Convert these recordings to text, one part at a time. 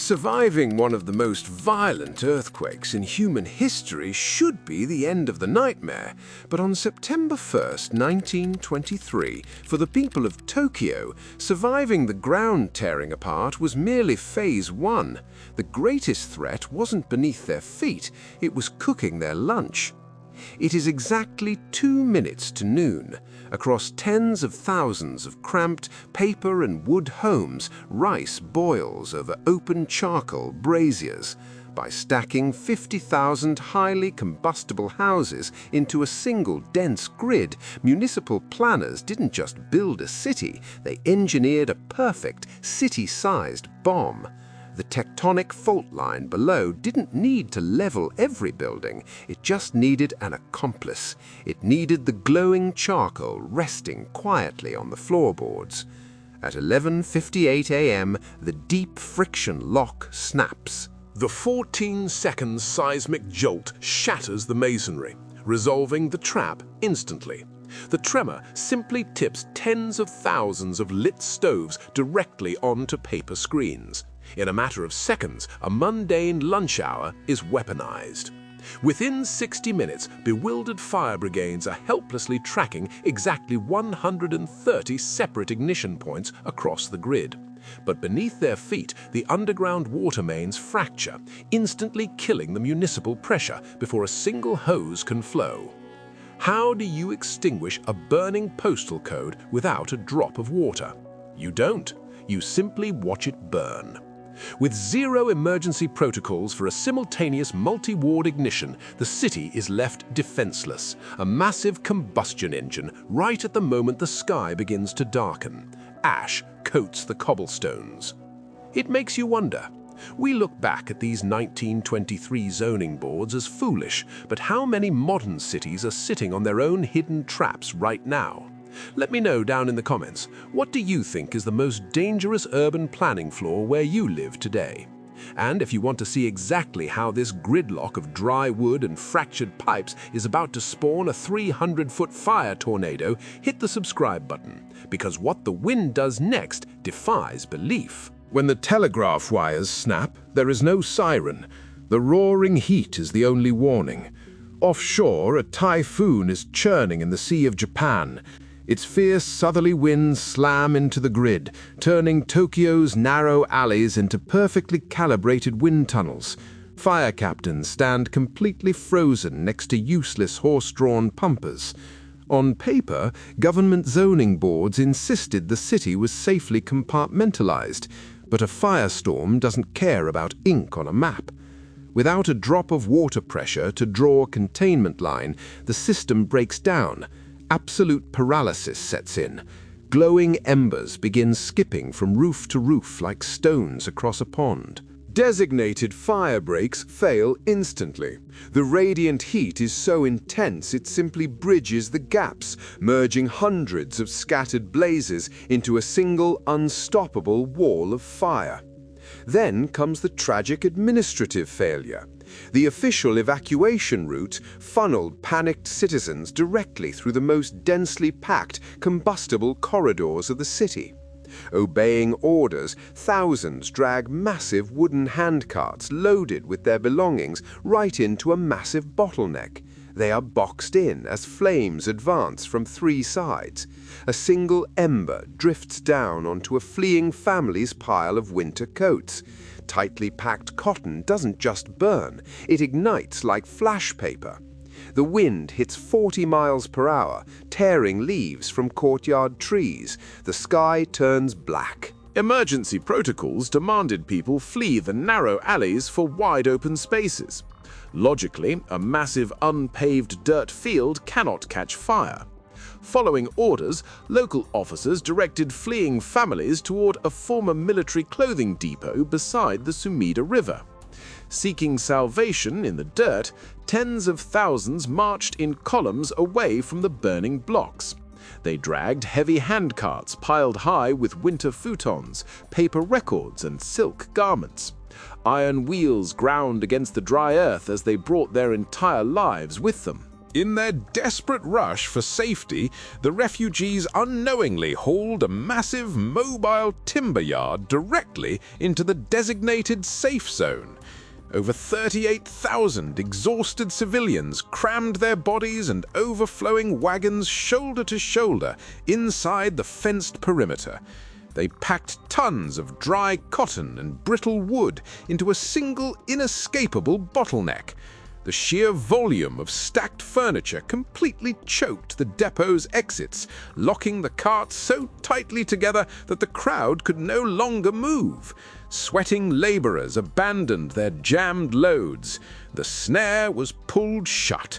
Surviving one of the most violent earthquakes in human history should be the end of the nightmare, but on September 1st, 1923, for the people of Tokyo, surviving the ground tearing apart was merely phase one. The greatest threat wasn't beneath their feet, it was cooking their lunch. It is exactly 2 minutes to noon. Across tens of thousands of cramped paper and wood homes, rice boils over open charcoal braziers. By stacking 50,000 highly combustible houses into a single dense grid, municipal planners didn't just build a city, they engineered a perfect city-sized bomb. The tectonic fault line below didn't need to level every building, it just needed an accomplice. It needed the glowing charcoal resting quietly on the floorboards. At 11:58 a.m., the deep friction lock snaps. The 14-second seismic jolt shatters the masonry, resolving the trap instantly. The tremor simply tips tens of thousands of lit stoves directly onto paper screens. In a matter of seconds, a mundane lunch hour is weaponized. Within 60 minutes, bewildered fire brigades are helplessly tracking exactly 130 separate ignition points across the grid. But beneath their feet, the underground water mains fracture, instantly killing the municipal pressure before a single hose can flow. How do you extinguish a burning postal code without a drop of water? You don't. You simply watch it burn. With zero emergency protocols for a simultaneous multi-ward ignition, the city is left defenseless, a massive combustion engine right at the moment the sky begins to darken. Ash coats the cobblestones. It makes you wonder. We look back at these 1923 zoning boards as foolish, but how many modern cities are sitting on their own hidden traps right now? Let me know down in the comments, what do you think is the most dangerous urban planning flaw where you live today? And if you want to see exactly how this gridlock of dry wood and fractured pipes is about to spawn a 300-foot fire tornado, hit the subscribe button, because what the wind does next defies belief. When the telegraph wires snap, there is no siren. The roaring heat is the only warning. Offshore, a typhoon is churning in the Sea of Japan. Its fierce southerly winds slam into the grid, turning Tokyo's narrow alleys into perfectly calibrated wind tunnels. Fire captains stand completely frozen next to useless horse-drawn pumpers. On paper, government zoning boards insisted the city was safely compartmentalized, but a firestorm doesn't care about ink on a map. Without a drop of water pressure to draw a containment line, the system breaks down. Absolute paralysis sets in. Glowing embers begin skipping from roof to roof like stones across a pond. Designated fire breaks fail instantly. The radiant heat is so intense it simply bridges the gaps, merging hundreds of scattered blazes into a single unstoppable wall of fire. Then comes the tragic administrative failure. The official evacuation route funneled panicked citizens directly through the most densely packed, combustible corridors of the city. Obeying orders, thousands drag massive wooden handcarts loaded with their belongings right into a massive bottleneck. They are boxed in as flames advance from 3 sides. A single ember drifts down onto a fleeing family's pile of winter coats. Tightly packed cotton doesn't just burn, it ignites like flash paper. The wind hits 40 miles per hour, tearing leaves from courtyard trees. The sky turns black. Emergency protocols demanded people flee the narrow alleys for wide-open spaces. Logically, a massive unpaved dirt field cannot catch fire. Following orders, local officers directed fleeing families toward a former military clothing depot beside the Sumida River. Seeking salvation in the dirt, tens of thousands marched in columns away from the burning blocks. They dragged heavy handcarts piled high with winter futons, paper records, and silk garments. Iron wheels ground against the dry earth as they brought their entire lives with them. In their desperate rush for safety, the refugees unknowingly hauled a massive mobile timber yard directly into the designated safe zone. Over 38,000 exhausted civilians crammed their bodies and overflowing wagons shoulder to shoulder inside the fenced perimeter. They packed tons of dry cotton and brittle wood into a single inescapable bottleneck. The sheer volume of stacked furniture completely choked the depot's exits, locking the carts so tightly together that the crowd could no longer move. Sweating laborers abandoned their jammed loads. The snare was pulled shut.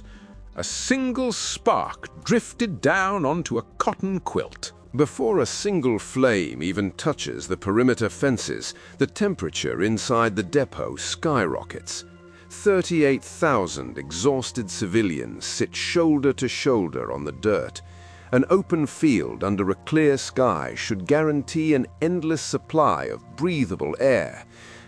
A single spark drifted down onto a cotton quilt. Before a single flame even touches the perimeter fences, the temperature inside the depot skyrockets. 38,000 exhausted civilians sit shoulder to shoulder on the dirt. An open field under a clear sky should guarantee an endless supply of breathable air.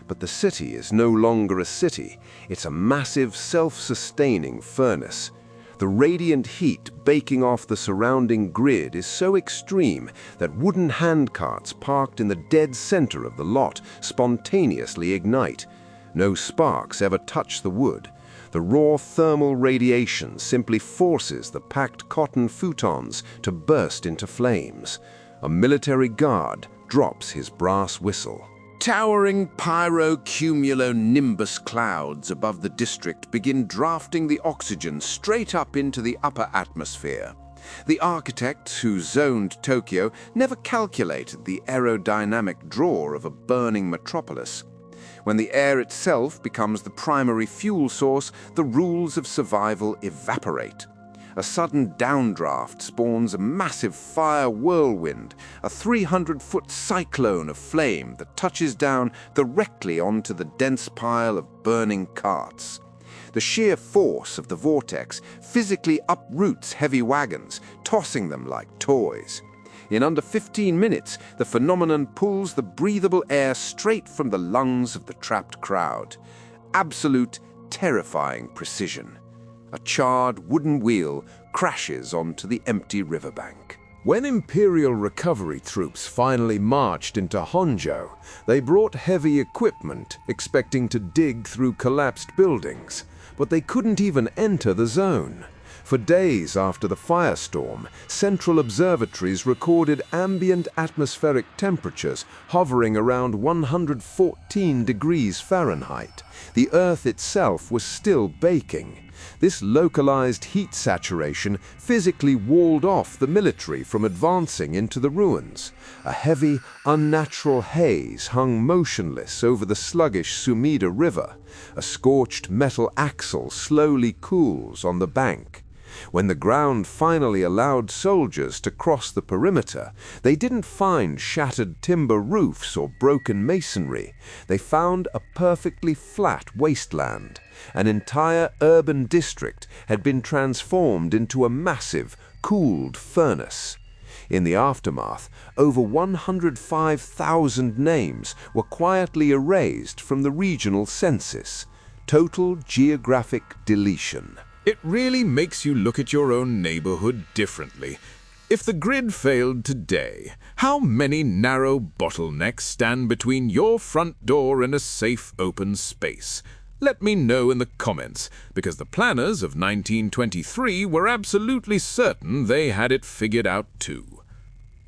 But the city is no longer a city. It's a massive, self-sustaining furnace. The radiant heat baking off the surrounding grid is so extreme that wooden handcarts parked in the dead center of the lot spontaneously ignite. No sparks ever touch the wood. The raw thermal radiation simply forces the packed cotton futons to burst into flames. A military guard drops his brass whistle. Towering pyrocumulonimbus clouds above the district begin drafting the oxygen straight up into the upper atmosphere. The architects who zoned Tokyo never calculated the aerodynamic draw of a burning metropolis. When the air itself becomes the primary fuel source, the rules of survival evaporate. A sudden downdraft spawns a massive fire whirlwind, a 300-foot cyclone of flame that touches down directly onto the dense pile of burning carts. The sheer force of the vortex physically uproots heavy wagons, tossing them like toys. In under 15 minutes, the phenomenon pulls the breathable air straight from the lungs of the trapped crowd. Absolute, terrifying precision. A charred wooden wheel crashes onto the empty riverbank. When Imperial recovery troops finally marched into Honjo, they brought heavy equipment, expecting to dig through collapsed buildings, but they couldn't even enter the zone. For days after the firestorm, central observatories recorded ambient atmospheric temperatures hovering around 114 degrees Fahrenheit. The Earth itself was still baking. This localized heat saturation physically walled off the military from advancing into the ruins. A heavy, unnatural haze hung motionless over the sluggish Sumida River. A scorched metal axle slowly cools on the bank. When the ground finally allowed soldiers to cross the perimeter, they didn't find shattered timber roofs or broken masonry. They found a perfectly flat wasteland. An entire urban district had been transformed into a massive, cooled furnace. In the aftermath, over 105,000 names were quietly erased from the regional census. Total geographic deletion. It really makes you look at your own neighborhood differently. If the grid failed today, how many narrow bottlenecks stand between your front door and a safe open space? Let me know in the comments, because the planners of 1923 were absolutely certain they had it figured out too.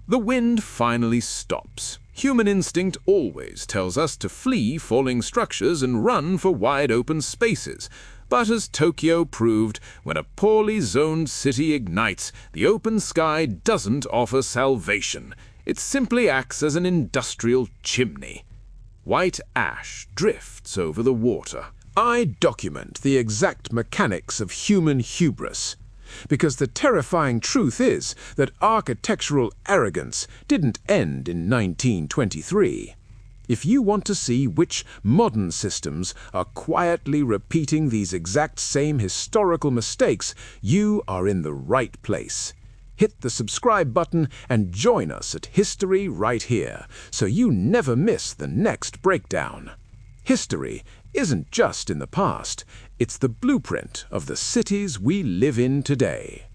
The wind finally stops. Human instinct always tells us to flee falling structures and run for wide open spaces. But as Tokyo proved, when a poorly zoned city ignites, the open sky doesn't offer salvation. It simply acts as an industrial chimney. White ash drifts over the water. I document the exact mechanics of human hubris, because the terrifying truth is that architectural arrogance didn't end in 1923. If you want to see which modern systems are quietly repeating these exact same historical mistakes, you are in the right place. Hit the subscribe button and join us at History Right Here, so you never miss the next breakdown. History isn't just in the past, it's the blueprint of the cities we live in today.